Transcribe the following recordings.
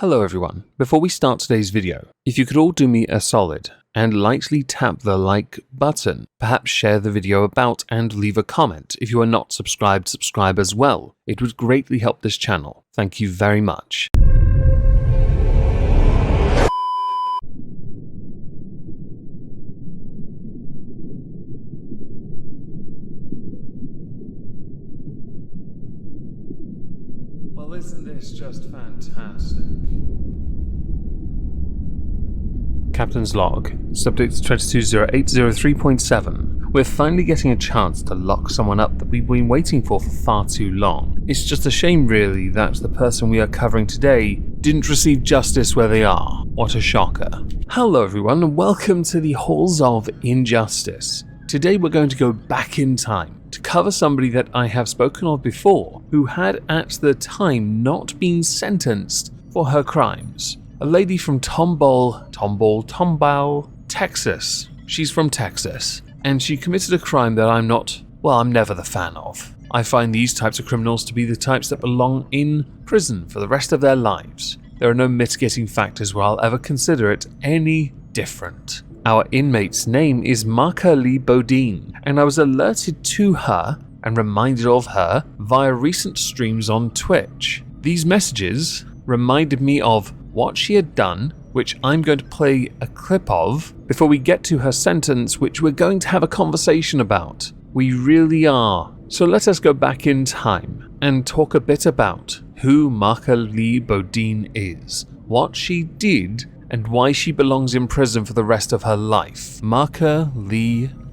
Hello everyone. Before we start today's video, if you could all do me a solid and lightly tap the like button, perhaps share the video about and leave a comment. If you are not subscribed, subscribe as well. It would greatly help this channel. Thank you very much. Well, isn't this just fantastic? Captain's log, subject 220803.7. We're finally getting a chance to lock someone up that we've been waiting for far too long. It's just a shame really that the person we are covering today didn't receive justice where they are. What a shocker. Hello everyone and welcome to the Halls of Injustice. Today we're going to go back in time to cover somebody that I have spoken of before who had at the time not been sentenced for her crimes. A lady from Tomball, Texas. She's from Texas, and she committed a crime that I'm never the fan of. I find these types of criminals to be the types that belong in prison for the rest of their lives. There are no mitigating factors where I'll ever consider it any different. Our inmate's name is Marka Bodine, and I was alerted to her and reminded of her via recent streams on Twitch. These messages reminded me of what she had done, which I'm going to play a clip of before we get to her sentence, which we're going to have a conversation about. We really are. So let us go back in time and talk a bit about who Marka Bodine is, what she did, and why she belongs in prison for the rest of her life. Marka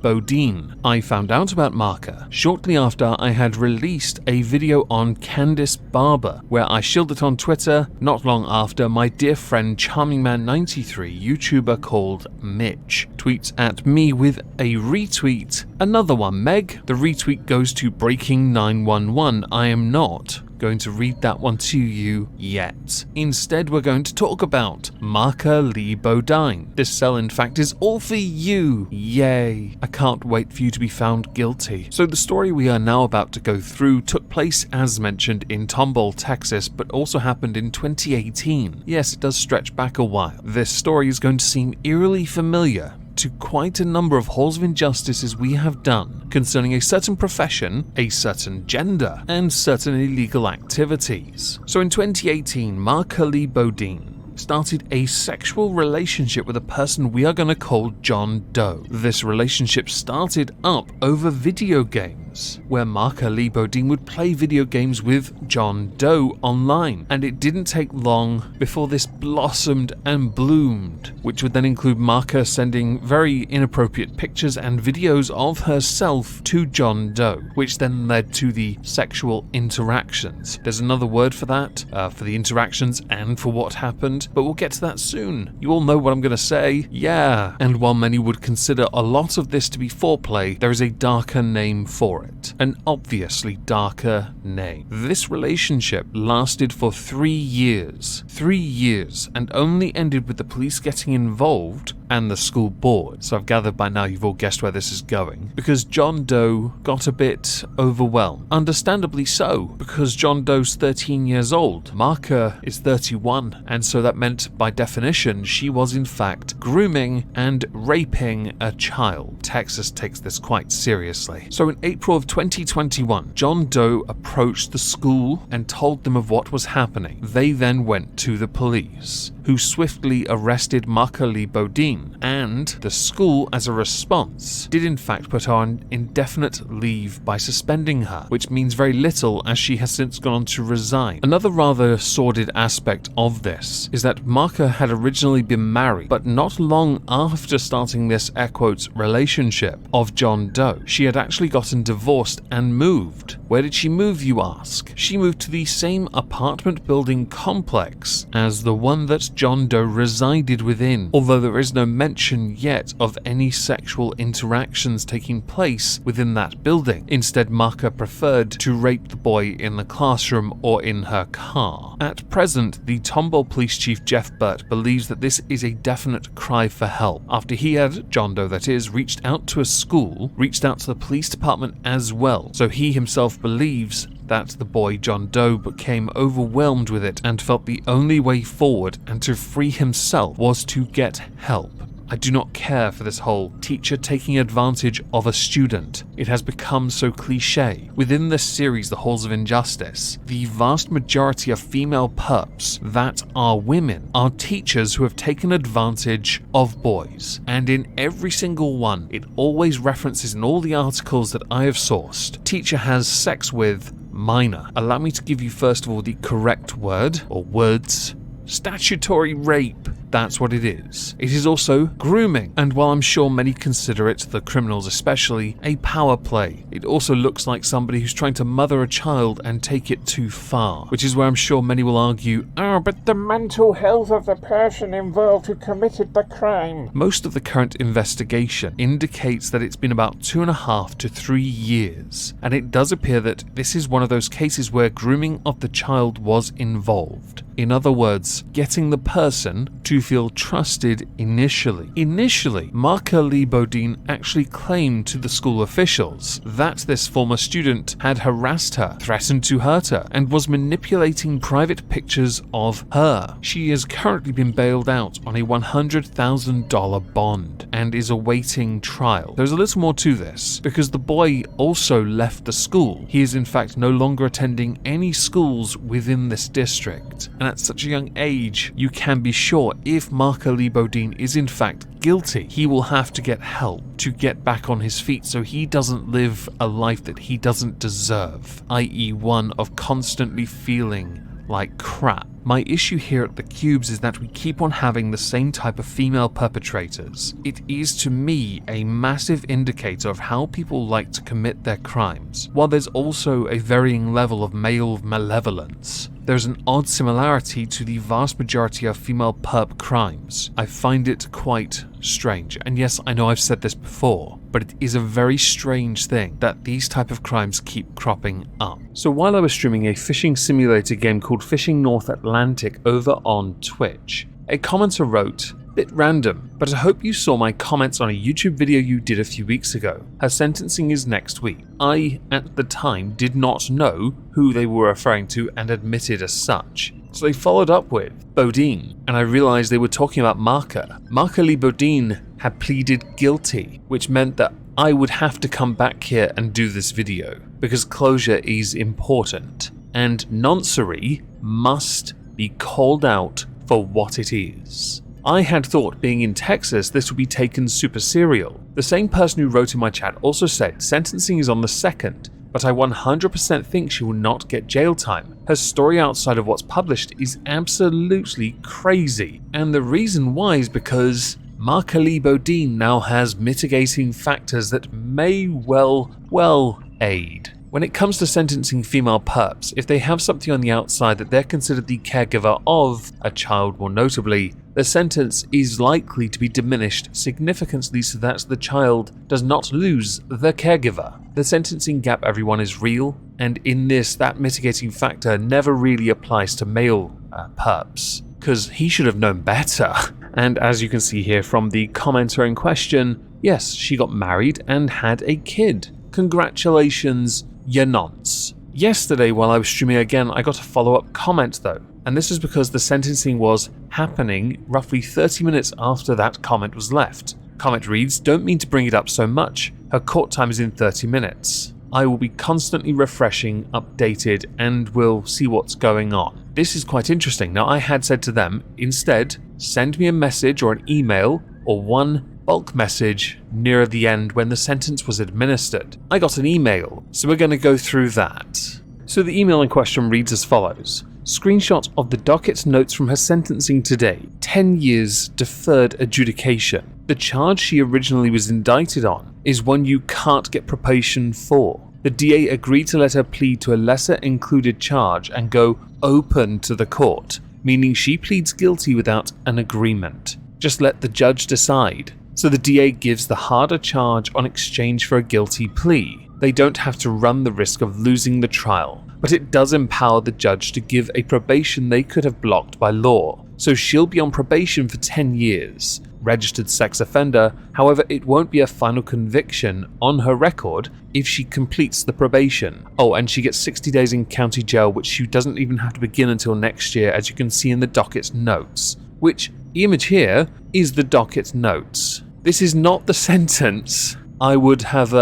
Bodine. I found out about Marka shortly after I had released a video on Candice Barber, where I shielded it on Twitter. Not long after, my dear friend CharmingMan93, YouTuber called Mitch, tweets at me with a retweet. Another one, Meg. The retweet goes to Breaking 911. I am not going to read that one to you yet. Instead, we're going to talk about Marka Bodine. This cell, in fact, is all for you. Yay. I can't wait for you to be found guilty. So the story we are now about to go through took place, as mentioned, in Tomball, Texas, but also happened in 2018. Yes, it does stretch back a while. This story is going to seem eerily familiar to quite a number of Halls of Injustices we have done concerning a certain profession, a certain gender, and certain illegal activities. So in 2018, Marka Bodine started a sexual relationship with a person we are going to call John Doe. This relationship started up over video games, where Marka Bodine would play video games with John Doe online, and it didn't take long before this blossomed and bloomed, which would then include Marka sending very inappropriate pictures and videos of herself to John Doe, which then led to the sexual interactions. There's another word for that, for the interactions and for what happened, but we'll get to that soon. You all know what I'm going to say. Yeah. And while many would consider a lot of this to be foreplay, there is a darker name for it. An obviously darker name. This relationship lasted for 3 years. 3 years, and only ended with the police getting involved and the school board. So I've gathered by now you've all guessed where this is going. Because John Doe got a bit overwhelmed. Understandably so, because John Doe's 13 years old. Marka is 31, and so that meant by definition she was in fact grooming and raping a child. Texas takes this quite seriously. So in April of 2021, John Doe approached the school and told them of what was happening. They then went to the police, who swiftly arrested Marka Bodine, and the school, as a response, did in fact put her on indefinite leave by suspending her, which means very little as she has since gone on to resign. Another rather sordid aspect of this is that Marka had originally been married, but not long after starting this air quotes relationship of John Doe, she had actually gotten divorced and moved. Where did she move, you ask? She moved to the same apartment building complex as the one that John Doe resided within, although there is no mention yet of any sexual interactions taking place within that building. Instead, Marka preferred to rape the boy in the classroom or in her car. At present, the Tomball Police Chief Jeff Burt believes that this is a definite cry for help. After he had, John Doe that is, reached out to a school, reached out to the police department as well, so he himself believes that the boy John Doe became overwhelmed with it and felt the only way forward and to free himself was to get help. I do not care for this whole teacher taking advantage of a student. It has become so cliche. Within this series, The Halls of Injustice, the vast majority of female perps that are women are teachers who have taken advantage of boys. And in every single one, it always references in all the articles that I have sourced, teacher has sex with minor. Allow me to give you first of all the correct word, or words. Statutory rape. That's what it is. It is also grooming, and while I'm sure many consider it, the criminals especially, a power play, it also looks like somebody who's trying to mother a child and take it too far, which is where I'm sure many will argue, oh, but the mental health of the person involved who committed the crime. Most of the current investigation indicates that it's been about 2.5 to 3 years, and it does appear that this is one of those cases where grooming of the child was involved. In other words, getting the person to feel trusted initially. Marka Bodine actually claimed to the school officials that this former student had harassed her, threatened to hurt her, and was manipulating private pictures of her. She has currently been bailed out on a $100,000 bond and is awaiting trial. There's a little more to this, because the boy also left the school. He is in fact no longer attending any schools within this district. And at such a young age, you can be sure if Marka Bodine is in fact guilty, he will have to get help to get back on his feet so he doesn't live a life that he doesn't deserve, i.e. one of constantly feeling like crap. My issue here at the Cubes is that we keep on having the same type of female perpetrators. It is to me a massive indicator of how people like to commit their crimes. While there's also a varying level of male malevolence, there's an odd similarity to the vast majority of female perp crimes. I find it quite strange, and yes, I know I've said this before, but it is a very strange thing that these type of crimes keep cropping up. So while I was streaming a fishing simulator game called Fishing North Atlantic over on Twitch, a commenter wrote, "Bit random, but I hope you saw my comments on a YouTube video you did a few weeks ago. Her sentencing is next week. I, at the time, did not know who they were referring to and admitted as such. So they followed up with Bodine, and I realized they were talking about Marka. Marka Bodine had pleaded guilty, which meant that I would have to come back here and do this video, because closure is important, and noncery must be called out for what it is. I had thought, being in Texas, this would be taken super serial. The same person who wrote in my chat also said sentencing is on the 2nd, but I 100% think she will not get jail time. Her story outside of what's published is absolutely crazy, and the reason why is because Marka Bodine now has mitigating factors that may well aid. When it comes to sentencing female perps, if they have something on the outside that they're considered the caregiver of a child more notably, the sentence is likely to be diminished significantly so that the child does not lose the caregiver. The sentencing gap, everyone, is real, and in this, that mitigating factor never really applies to male perps, because he should have known better. And as you can see here from the commenter in question, yes, she got married and had a kid. Congratulations, ya nonce. Yesterday, while I was streaming again, I got a follow-up comment though, and this is because the sentencing was happening roughly 30 minutes after that comment was left. Comment reads, "Don't mean to bring it up so much. Her court time is in 30 minutes. I will be constantly refreshing, updated, and will see what's going on." This is quite interesting. Now, I had said to them, instead, send me a message or an email or one bulk message near the end when the sentence was administered. I got an email, so we're going to go through that. So the email in question reads as follows. Screenshot of the docket notes from her sentencing today. 10 years deferred adjudication. The charge she originally was indicted on is one you can't get probation for. The DA agreed to let her plead to a lesser included charge and go open to the court, meaning she pleads guilty without an agreement. Just let the judge decide. So the DA gives the harder charge on exchange for a guilty plea. They don't have to run the risk of losing the trial, but it does empower the judge to give a probation they could have blocked by law. So she'll be on probation for 10 years. registered sex offender. However, it won't be a final conviction on her record if she completes the probation. Oh, and she gets 60 days in county jail, which she doesn't even have to begin until next year, as you can see in the docket's notes. Which, the image here is the docket's notes. This is not the sentence I would have,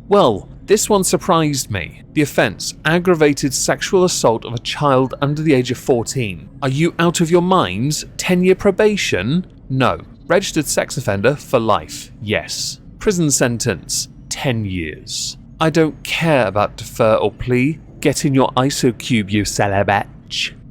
well, this one surprised me. The offence, aggravated sexual assault of a child under the age of 14. Are you out of your minds? 10-year probation? No. Registered sex offender for life? Yes. Prison sentence? 10 years. I don't care about defer or plea. Get in your ISO cube, you celibate.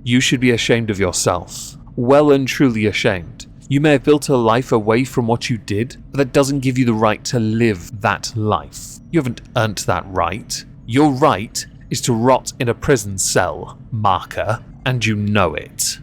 You should be ashamed of yourself. Well and truly ashamed. You may have built a life away from what you did, but that doesn't give you the right to live that life. You haven't earned that right. Your right is to rot in a prison cell, Marka, and you know it.